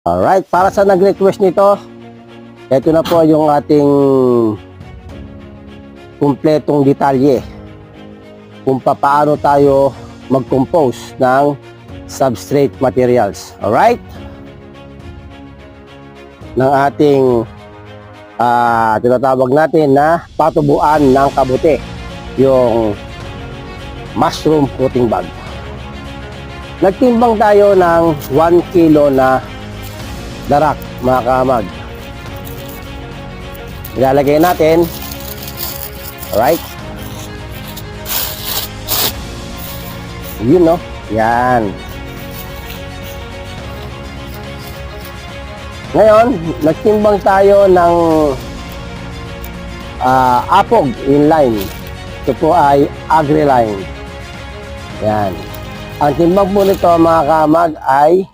Alright, para sa nag-request nito, ito na po yung ating kumpletong detalye kung paano tayo mag-compose ng substrate materials. Alright? Ng ating tinatawag natin na patubuan ng kabuti, yung mushroom fruiting bag. Nagtimbang tayo ng 1 kilo na darak, mga kahamag. Ilalagay natin. Alright. Yun, no? Yan. Ngayon, nagtimbang tayo ng apog inline. Ito po ay agri-line. Yan. Ang timbang po nito, mga kahamag, ay